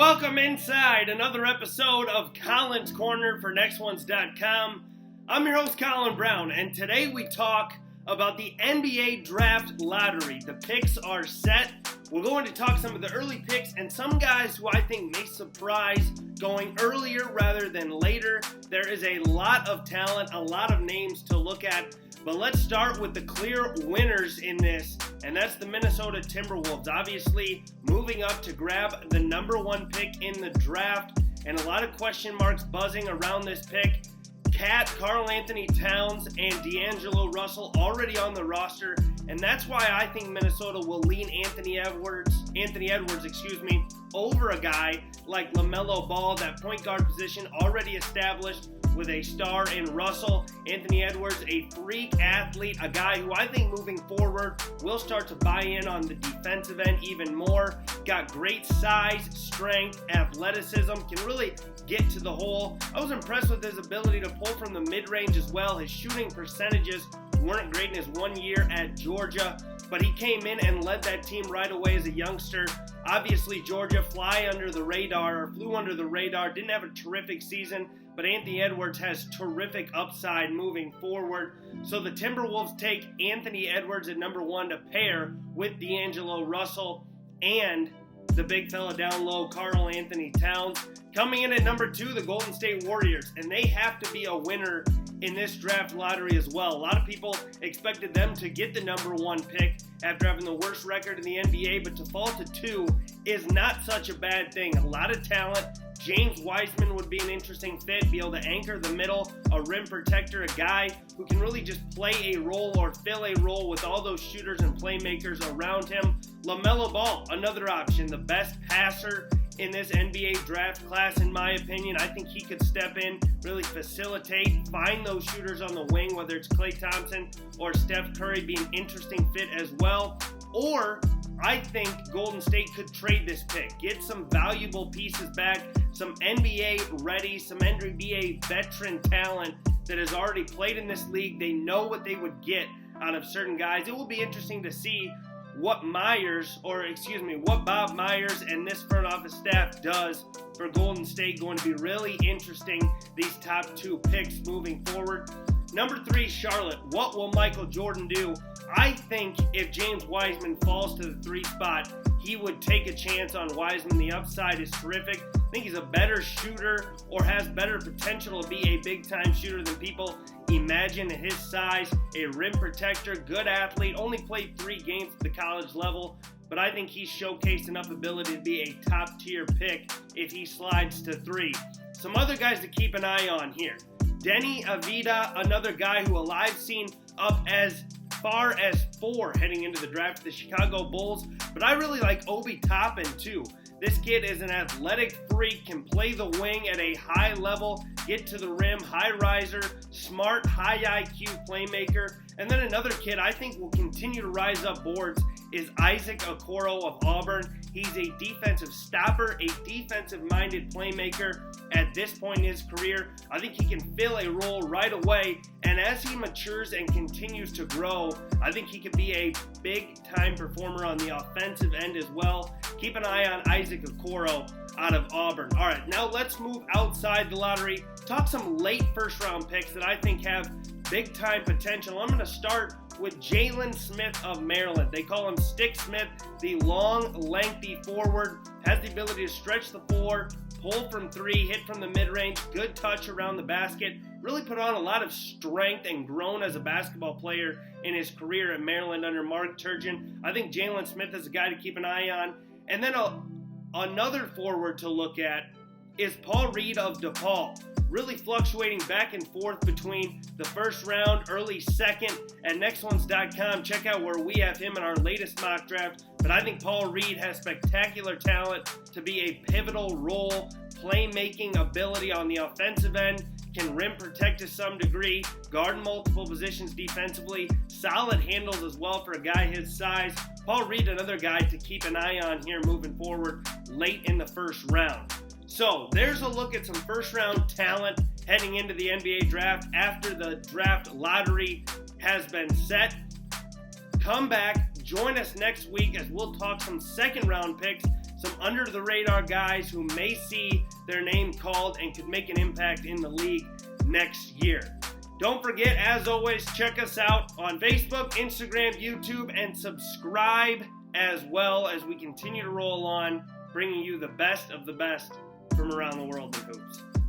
Welcome inside another episode of Colins Corner for NextOnes.com. I'm your host, Colin Brown, and today we talk about the NBA Draft Lottery. The picks are set. We're going to talk some of the early picks and some guys who I think may surprise going earlier rather than later. There is a lot of talent, a lot of names to look at. But let's start with the clear winners in this, and that's the Minnesota Timberwolves. Obviously, moving up to grab the number one pick in the draft, and a lot of question marks buzzing around this pick. Karl Anthony Towns and D'Angelo Russell already on the roster, and that's why I think Minnesota will lean Anthony Edwards, over a guy like Lamelo Ball, that point guard position already established with a star in Russell. Anthony Edwards, a freak athlete, a guy who I think moving forward will start to buy in on the defensive end even more. Got great size, strength, athleticism, can really get to the hole. I was impressed with his ability to pull from the mid-range as well. His shooting percentages weren't great in his 1 year at Georgia, but he came in and led that team right away as a youngster. Obviously, Georgia flew under the radar, didn't have a terrific season, but Anthony Edwards has terrific upside moving forward. So the Timberwolves take Anthony Edwards at number one to pair with D'Angelo Russell and the big fella down low, Karl Anthony Towns. Coming in at number two, the Golden State Warriors, and they have to be a winner in this draft lottery as well. A lot of people expected them to get the number one pick after having the worst record in the NBA, but to fall to two is not such a bad thing. A lot of talent. James Wiseman would be an interesting fit, be able to anchor the middle, a rim protector, a guy who can really just play a role or fill a role with all those shooters and playmakers around him. Lamelo Ball, another option, the best passer in this NBA draft class, in my opinion. I think he could step in, really facilitate, find those shooters on the wing, whether it's Klay Thompson or Steph Curry, be an interesting fit as well. Or I think Golden State could trade this pick, get some valuable pieces back, some NBA ready, some NBA veteran talent that has already played in this league. They know what they would get out of certain guys. It will be interesting to see what Bob Myers and this front office staff does for Golden State. Going to be really interesting, these top two picks moving forward. Number three, Charlotte. What will Michael Jordan do? I think if James Wiseman falls to the three spot, he would take a chance on Wiseman. The upside is terrific. I think he's a better shooter or has better potential to be a big-time shooter than people imagine at his size. A rim protector, good athlete, only played 3 games at the college level, but I think he's showcased enough ability to be a top-tier pick if he slides to 3. Some other guys to keep an eye on here. Deni, AVDIJA, another guy who I've seen up as far as 4 heading into the draft, the Chicago Bulls, but I really like Toppin too. This kid is an athletic freak, can play the wing at a high level, get to the rim, high riser, smart, high IQ playmaker. And then another kid I think will continue to rise up boards is OKORO of Auburn. He's a defensive stopper, a defensive-minded playmaker at this point in his career. I think he can fill a role right away, and as he matures and continues to grow, I think he could be a big-time performer on the offensive end as well. Keep an eye on OKORO out of Auburn. All right, now let's move outside the lottery, talk some late first-round picks that I think have big-time potential. I'm going to start with Jalen Smith of Maryland. They call him Stick Smith, the long, lengthy forward, has the ability to stretch the floor, pull from 3, hit from the mid-range, good touch around the basket, really put on a lot of strength and grown as a basketball player in his career at Maryland under Mark Turgeon. I think Jalen Smith is a guy to keep an eye on. And then another forward to look at is Paul Reed of DePaul. Really fluctuating back and forth between the first round, early second, at NextOnes.com. Check out where we have him in our latest mock draft. But I think Paul Reed has spectacular talent to be a pivotal role, playmaking ability on the offensive end, can rim protect to some degree, guard multiple positions defensively, solid handles as well for a guy his size. Paul Reed, another guy to keep an eye on here moving forward late in the first round. So there's a look at some first-round talent heading into the NBA draft after the draft lottery has been set. Come back, join us next week as we'll talk some second-round picks, some under-the-radar guys who may see their name called and could make an impact in the league next year. Don't forget, as always, check us out on Facebook, Instagram, YouTube, and subscribe as well as we continue to roll on, bringing you the best of the best from around the world in hoops.